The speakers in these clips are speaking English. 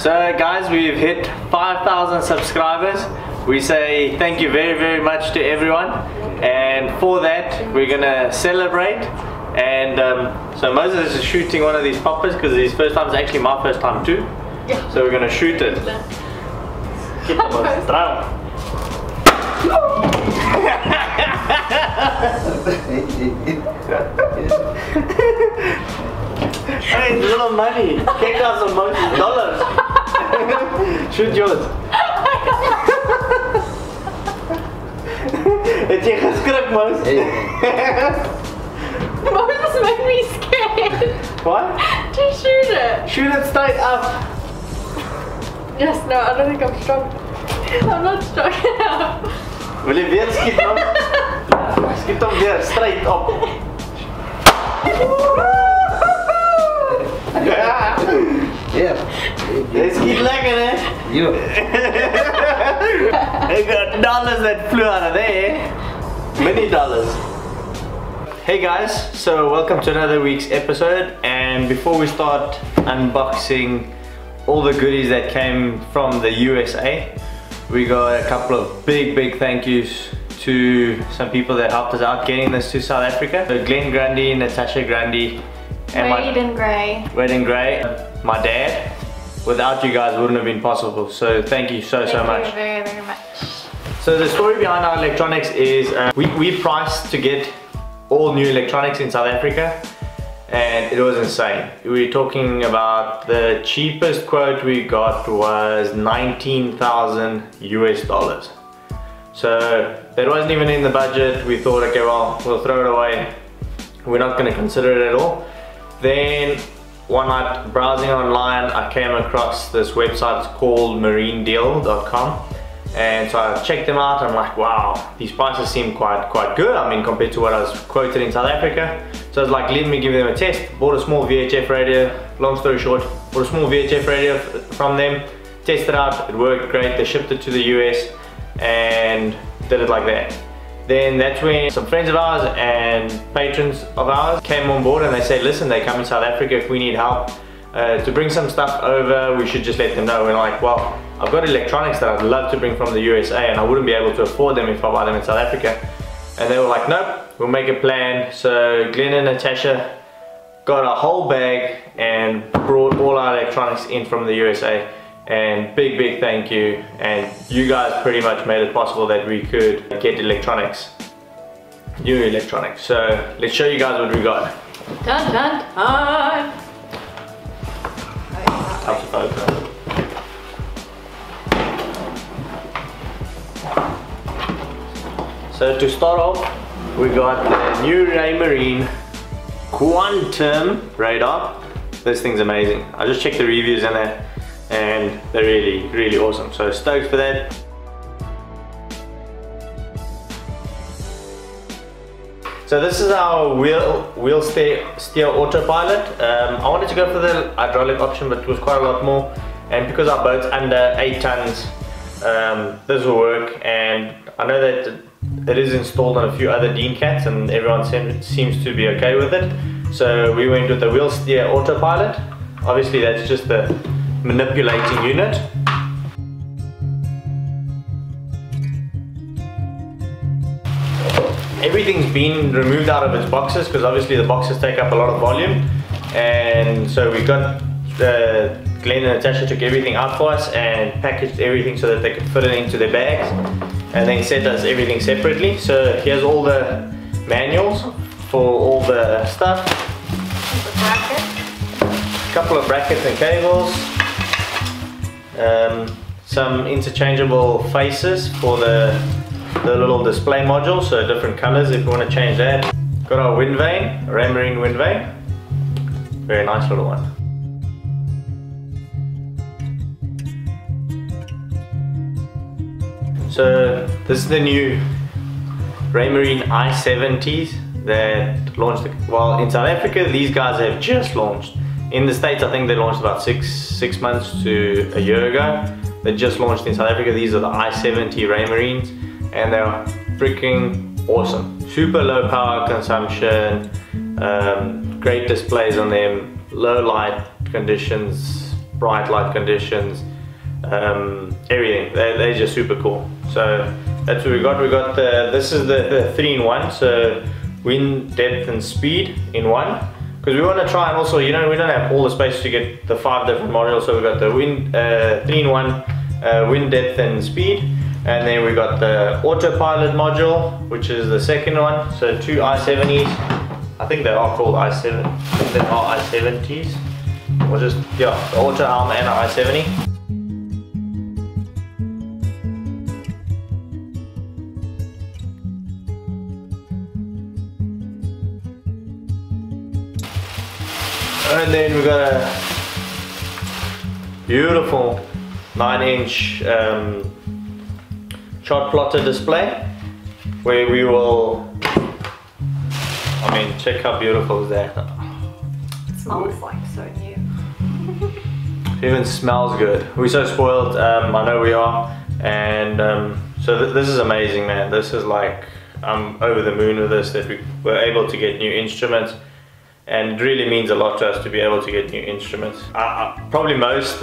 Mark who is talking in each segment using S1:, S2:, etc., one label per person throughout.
S1: So guys, we've hit 5,000 subscribers. We say thank you very, very much to everyone. And for that, we're gonna celebrate. And so Moses is shooting one of these poppers because his first time is actually my first time too.
S2: Yeah.
S1: So we're gonna shoot it. Get the most drown. Hey, it's little money. Kick out some Moses dollars. Shoot yours. Het jy geskrik, Mos?
S2: Moses made me scared.
S1: What?
S2: Just shoot it.
S1: Shoot it straight up.
S2: Yes, no, I don't think I'm strong. I'm not strong enough.
S1: Wil jy weer skiet, Mos? Skiet hom weer straight op.
S3: Yeah.
S1: Jy skiet lekker, hè?
S3: You.
S1: I got dollars that flew out of there. Many dollars. Hey guys, so welcome to another week's episode. And before we start unboxing all the goodies that came from the USA, we got a couple of big thank yous to some people that helped us out getting this to South Africa. So Glenn Grundy, Natasha Grundy, and
S2: Wade and Gray.
S1: Wade and Gray, my dad. Without you guys, it wouldn't have been possible. So thank you so much.
S2: Thank you very, very much.
S1: So the story behind our electronics is we priced to get all new electronics in South Africa, and it was insane. We were talking about the cheapest quote we got was $19,000 US. So that wasn't even in the budget. We thought, okay, well, we'll throw it away. We're not going to consider it at all. Then one night browsing online, I came across this website. It's called marinedeal.com, and so I checked them out. I'm like, wow, these prices seem quite good. I mean, compared to what I was quoted in South Africa. So I was like, let me give them a test. Bought a small VHF radio. Long story short, bought a small VHF radio from them. Tested out. It worked great. They shipped it to the US and did it like that. Then that's when some friends of ours and patrons of ours came on board, and they said, listen, they come in South Africa. If we need help to bring some stuff over, we should just let them know. We're like, well, I've got electronics that I'd love to bring from the USA, and I wouldn't be able to afford them if I buy them in South Africa. And they were like, nope, we'll make a plan. So Glenn and Natasha got a whole bag and brought all our electronics in from the USA. And big thank you, and you guys pretty much made it possible that we could get electronics, new electronics. So let's show you guys what we got.
S2: Dun dun dun.
S1: How's the photo? So to start off, we got the new Raymarine Quantum radar. This thing's amazing. I just checked the reviews in there, and they're really awesome. So stoked for that. So this is our wheel steer autopilot. I wanted to go for the hydraulic option, but it was quite a lot more. And because our boat's under 8 tons, this will work. And I know that it is installed on a few other Dean cats, and everyone seems to be okay with it. So we went with the wheel steer autopilot. Obviously that's just the manipulating unit. Everything's been removed out of its boxes because obviously the boxes take up a lot of volume, and so we got Glenn and Natasha took everything out for us and packaged everything so that they could fit it into their bags, and then sent us everything separately. So here's all the manuals for all the stuff. A couple of brackets and cables. Some interchangeable faces for the little display module, so different colors if you want to change that. Got our wind vane, Raymarine wind vane. Very nice little one. So this is the new Raymarine i70s that launched. Well, in South Africa these guys have just launched. In the States I think they launched about six months to a year ago. They just launched in South Africa. These are the i70 Raymarines, and they're freaking awesome. Super low power consumption, great displays on them, low light conditions, bright light conditions, everything. They're just super cool. So that's what we got. We got this is the 3-in-1, so wind, depth and speed in one. Because we want to try and also, we don't have all the space to get the 5 different modules, so we got the wind 3-in-1, wind, depth and speed. And then we got the autopilot module, which is the second one. So 2 i70s. I think they are called i7. I think they are i70s. Or just, yeah, the auto arm and an i70. And then we got a beautiful 9-inch chart plotter display where we will, check how beautiful is that.
S2: It smells like so new.
S1: It even smells good. We're so spoiled, I know we are, and so this is amazing, man. This is like, I'm over the moon with this, that we were able to get new instruments. And it really means a lot to us to be able to get new instruments. Probably most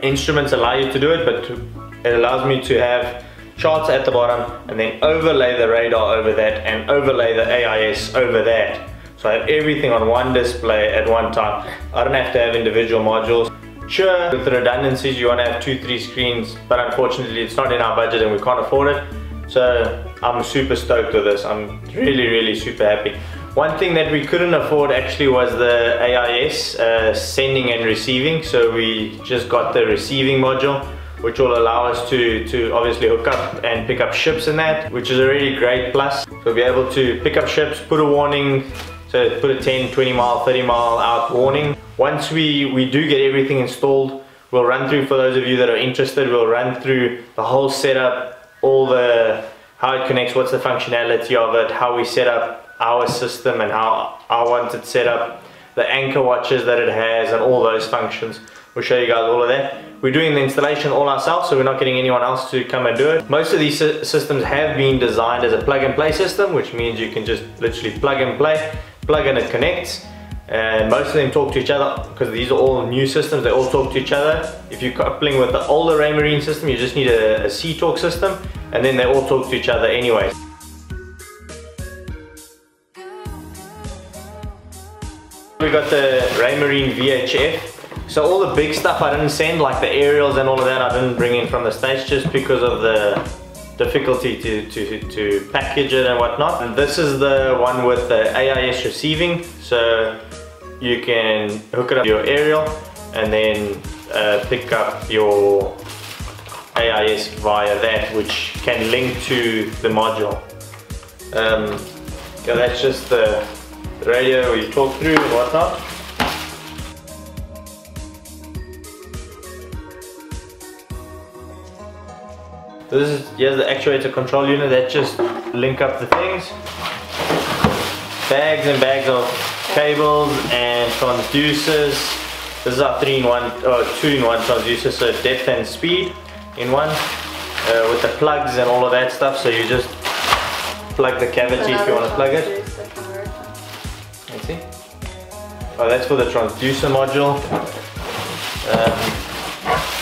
S1: instruments allow you to do it, but it allows me to have charts at the bottom and then overlay the radar over that and overlay the AIS over that. So I have everything on one display at one time. I don't have to have individual modules. Sure, with the redundancies you want to have 2-3 screens, but unfortunately it's not in our budget and we can't afford it. So I'm super stoked with this. I'm really super happy. One thing that we couldn't afford actually was the AIS, sending and receiving. So we just got the receiving module, which will allow us to obviously hook up and pick up ships in that, which is a really great plus. So we'll be able to pick up ships, put a warning, so put a 10, 20 mile, 30 mile out warning. Once we do get everything installed, we'll run through, for those of you that are interested, we'll run through the whole setup, how it connects, what's the functionality of it, how we set up our system and how I want it set up, the anchor watches that it has and all those functions. We'll show you guys all of that. We're doing the installation all ourselves, so we're not getting anyone else to come and do it. Most of these systems have been designed as a plug and play system, which means you can just literally plug and play, plug and it connects. And most of them talk to each other, because these are all new systems, they all talk to each other. If you're coupling with the older Raymarine system, you just need a C-talk system, and then they all talk to each other anyway. We got the Raymarine VHF. So all the big stuff I didn't send, like the aerials and all of that, I didn't bring in from the States just because of the difficulty to package it and whatnot. And this is the one with the AIS receiving. So you can hook it up to your aerial and then pick up your AIS via that, which can link to the module. Yeah, that's just the radio we talk through and whatnot. Here's the actuator control unit that just link up the things. Bags and bags of cables and transducers. This is our 3-in-1 or 2-in-1 transducer, so depth and speed in one, with the plugs and all of that stuff. So you just plug the cavity if you want to plug it. Let's see. Oh, that's for the transducer module.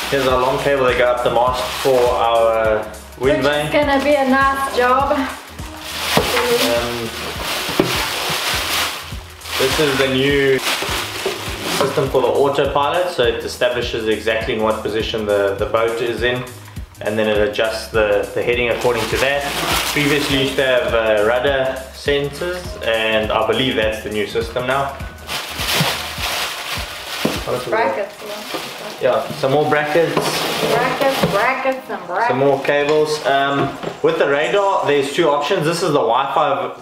S1: Here's our long cable that go up the mast for our wind vane.
S2: It's gonna be a nice job.
S1: This is the new system for the autopilot, so it establishes exactly in what position the boat is in, and then it adjusts the heading according to that. Previously used to have rudder sensors, and I believe that's the new system now.
S2: Brackets.
S1: Yeah, some more brackets.
S2: Brackets and brackets.
S1: Some more cables. With the radar, there's two options. This is the Wi-Fi,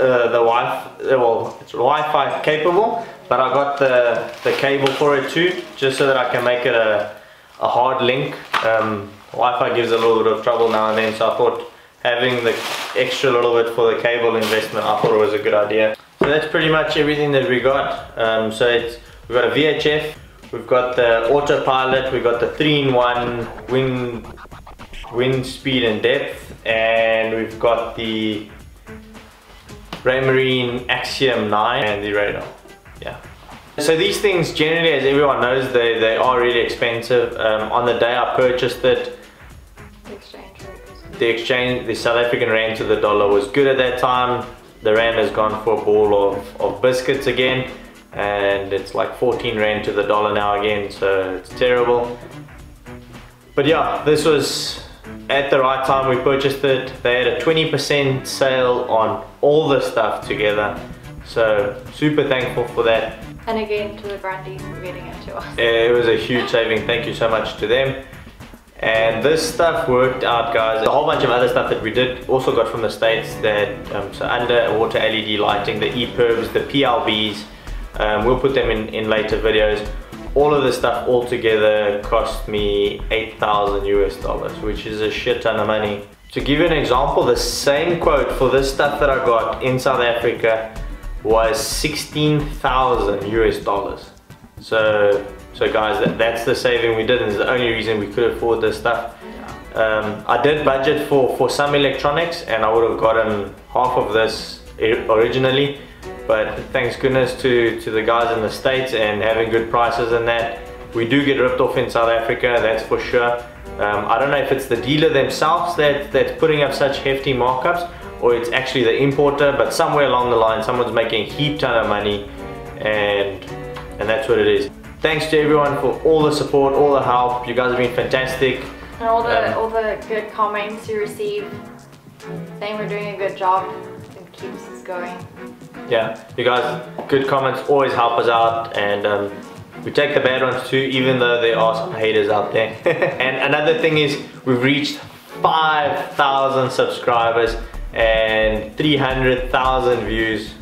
S1: well, it's Wi-Fi capable, but I got the cable for it too, just so that I can make it a hard link. Wi-Fi gives a little bit of trouble now and then, so I thought having the extra little bit for the cable investment, I thought it was a good idea. So that's pretty much everything that we got. So we've got a VHF. We've got the autopilot, we've got the 3-in-1 wind speed and depth, and we've got the Raymarine Axiom 9 and the radar. Yeah. So these things generally, as everyone knows, they are really expensive. On the day I purchased it, the South African rand to the dollar was good at that time. The rand has gone for a bowl of biscuits again, and it's like 14 rand to the dollar now again, so it's terrible. But yeah, this was at the right time we purchased it. They had a 20% sale on all the stuff together, so super thankful for that.
S2: And again to the grandees for getting it to us.
S1: It was a huge saving, thank you so much to them. And this stuff worked out, guys. A whole bunch of other stuff that we did also got from the States, that so underwater LED lighting, the EPIRBs, the PLBs, we'll put them in later videos. All of this stuff all together cost me $8,000 US, which is a shit ton of money. To give you an example, the same quote for this stuff that I got in South Africa was $16,000 US. So guys, that's the saving we did, and it's the only reason we could afford this stuff. I did budget for some electronics, and I would have gotten half of this originally, but thanks goodness to the guys in the States and having good prices and that, we do get ripped off in South Africa, that's for sure. I don't know if it's the dealer themselves that's putting up such hefty markups, or it's actually the importer, but somewhere along the line someone's making a heap ton of money, and that's what it is. Thanks to everyone for all the support, all the help. You guys have been fantastic.
S2: And all the good comments you receive, saying we're doing a good job. It keeps us going.
S1: Yeah, you guys, good comments always help us out, and we take the bad ones too, even though there are some haters out there. And another thing is, we've reached 5,000 subscribers and 300,000 views.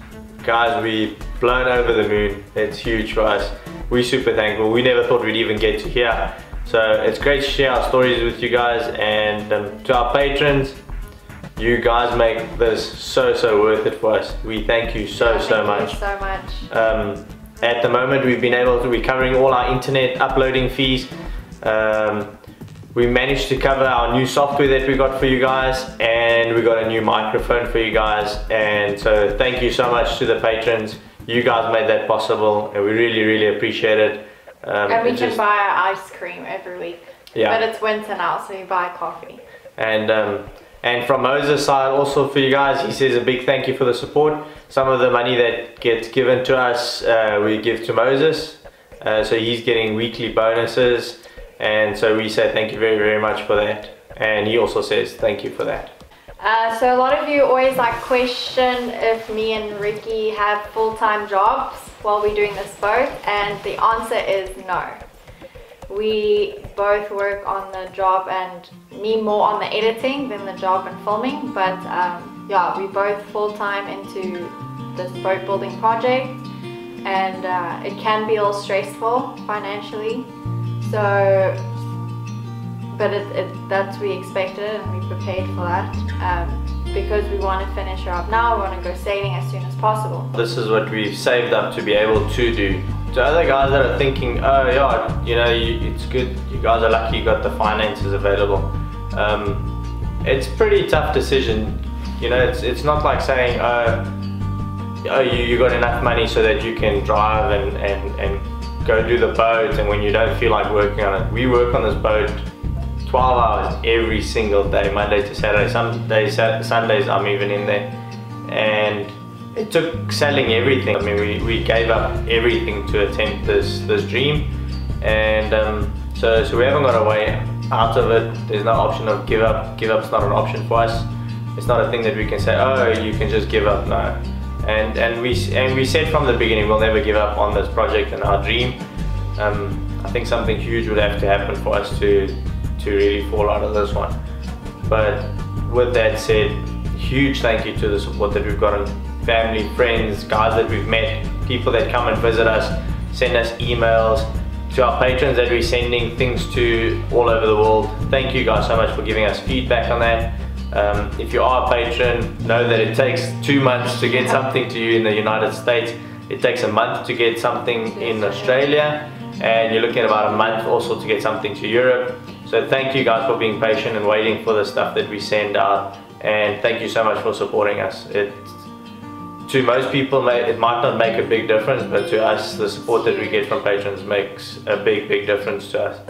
S1: Guys, we've blown over the moon. It's huge for us. We're super thankful. We never thought we'd even get to here. So it's great to share our stories with you guys, and to our patrons, you guys make this so worth it for us. We thank you so much.
S2: Thank you so much.
S1: At the moment we've been able to be covering all our internet uploading fees. We managed to cover our new software that we got for you guys, and we got a new microphone for you guys, and so thank you so much to the patrons. You guys made that possible, and we really appreciate it.
S2: And we can buy ice cream every week. Yeah. But it's winter now, so you buy coffee.
S1: And from Moses' side also for you guys, he says a big thank you for the support. Some of the money that gets given to us, we give to Moses. So he's getting weekly bonuses. And so we say thank you very much for that. And he also says thank you for that.
S2: So a lot of you always question if me and Ricky have full-time jobs while we're doing this boat, and the answer is no. We both work on the job, and me more on the editing than the job and filming, but yeah, we both full-time into this boat building project, and it can be all stressful financially, so but that's we expected, and we prepared for that, because we want to finish her up now. We want to go sailing as soon as possible.
S1: This is what we've saved up to be able to do. To other guys that are thinking, oh yeah, you know, it's good, you guys are lucky you got the finances available. It's a pretty tough decision. You know, it's not like saying, oh you got enough money so that you can drive and go do the boat, and when you don't feel like working on it. We work on this boat 12 hours every single day, Monday to Saturday. Some days, Sundays I'm even in there, and it took selling everything. I mean, we gave up everything to attempt this dream, and so we haven't got a way out of it. There's no option of give up. Give up's not an option for us. It's not a thing that we can say, oh, you can just give up. No, and we said from the beginning we'll never give up on this project and our dream. I think something huge would have to happen for us to really fall out of this one. But with that said, huge thank you to the support that we've gotten. Family, friends, guys that we've met, people that come and visit us, send us emails, to our patrons that we're sending things to all over the world. Thank you guys so much for giving us feedback on that. If you are a patron, know that it takes 2 months to get something to you in the United States. It takes a month to get something in Australia, and you're looking at about a month also to get something to Europe. So thank you guys for being patient and waiting for the stuff that we send out, and thank you so much for supporting us. It's to most people it might not make a big difference, but to us the support that we get from patrons makes a big difference to us.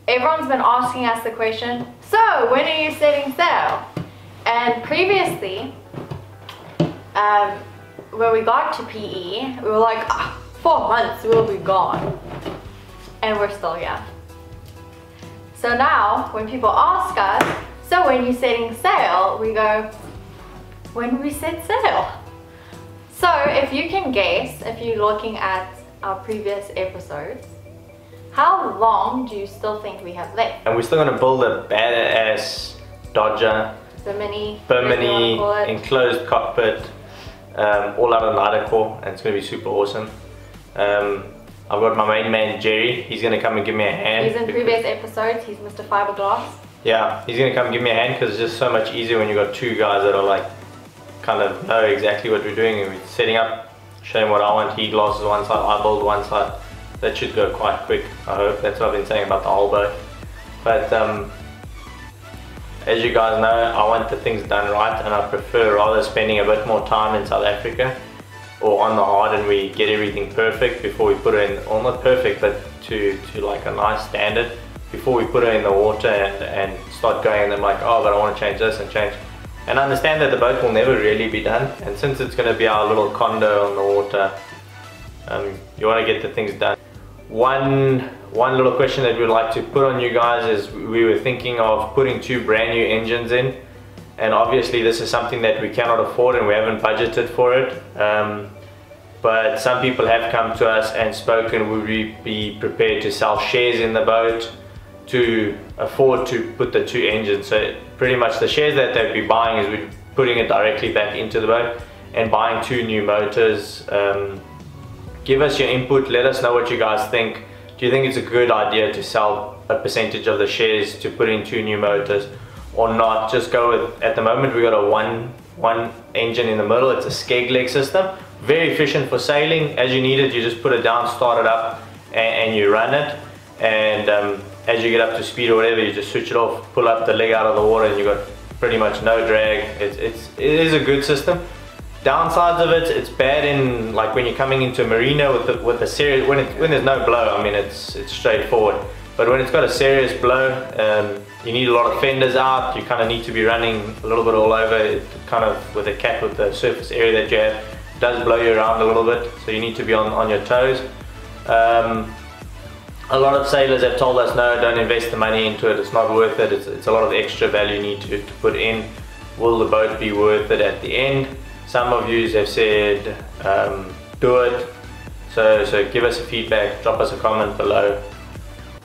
S2: Everyone's been asking us the question, so when are you setting sail? And previously, when we got to PE, we were like, 4 months we'll be gone. And we're still here. So now, when people ask us, so when you're setting sail, we go, when we set sail. So if you can guess, if you're looking at our previous episodes, how long do you still think we have left?
S1: And we're still going to build a badass Dodger,
S2: Bimini,
S1: enclosed cockpit, all out of Lighter core, and it's going to be super awesome. I've got my main man Jerry, he's going to come and give me a hand.
S2: He's in previous episodes, he's Mr. Fiberglass.
S1: Yeah, he's going to come give me a hand because it's just so much easier when you've got two guys that are like, kind of know exactly what we're doing, and we're setting up, showing what I want. He glasses one side, I build one side. That should go quite quick, I hope. That's what I've been saying about the whole boat. But as you guys know, I want the things done right, and I prefer rather spending a bit more time in South Africa or on the hard and we get everything perfect before we put it in, or not perfect, but to like a nice standard before we put it in the water and start going and then like, oh, but I want to change this and change. And understand that the boat will never really be done, and since it's going to be our little condo on the water, you want to get the things done. One little question that we'd like to put on you guys is we were thinking of putting 2 brand new engines in, and obviously this is something that we cannot afford and we haven't budgeted for it, but some people have come to us and spoken, would we be prepared to sell shares in the boat to afford to put the 2 engines. So pretty much the shares that they'd be buying is we're putting it directly back into the boat and buying 2 new motors. Give us your input, let us know what you guys think. Do you think it's a good idea to sell a percentage of the shares to put in 2 new motors or not? Just go with, at the moment we got a one engine in the middle, it's a skeg leg system, very efficient for sailing. As you need it, you just put it down, start it up and you run it, and as you get up to speed or whatever, you just switch it off, pull up the leg out of the water, and you got pretty much no drag. It is a good system. Downsides of it, it's bad in like when you're coming into a marina with a serious, when there's no blow, I mean it's straightforward. But when it's got a serious blow, you need a lot of fenders out, you kind of need to be running a little bit all over. It kind of, with a cat, with the surface area that you have, it does blow you around a little bit, so you need to be on your toes. A lot of sailors have told us, no, don't invest the money into it, it's not worth it, it's a lot of extra value you need to put in. Will the boat be worth it at the end? Some of you have said, do it. So give us a feedback, drop us a comment below.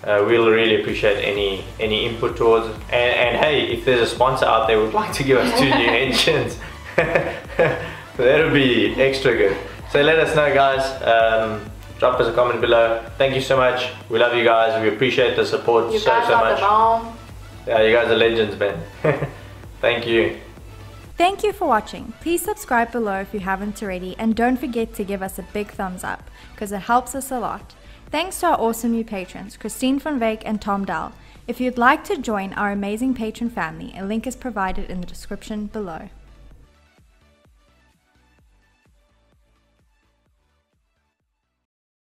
S1: We'll really appreciate any input towards it. And hey, if there's a sponsor out there who would like to give us 2 new engines, that would be extra good. So let us know, guys. Drop us a comment below. Thank you so much. We love you guys. We appreciate the support so much. Yeah, you guys are legends, man. Thank you.
S4: Thank you for watching. Please subscribe below if you haven't already, and don't forget to give us a big thumbs up because it helps us a lot. Thanks to our awesome new patrons, Christine van Wijk and Tom Dall. If you'd like to join our amazing patron family, a link is provided in the description below.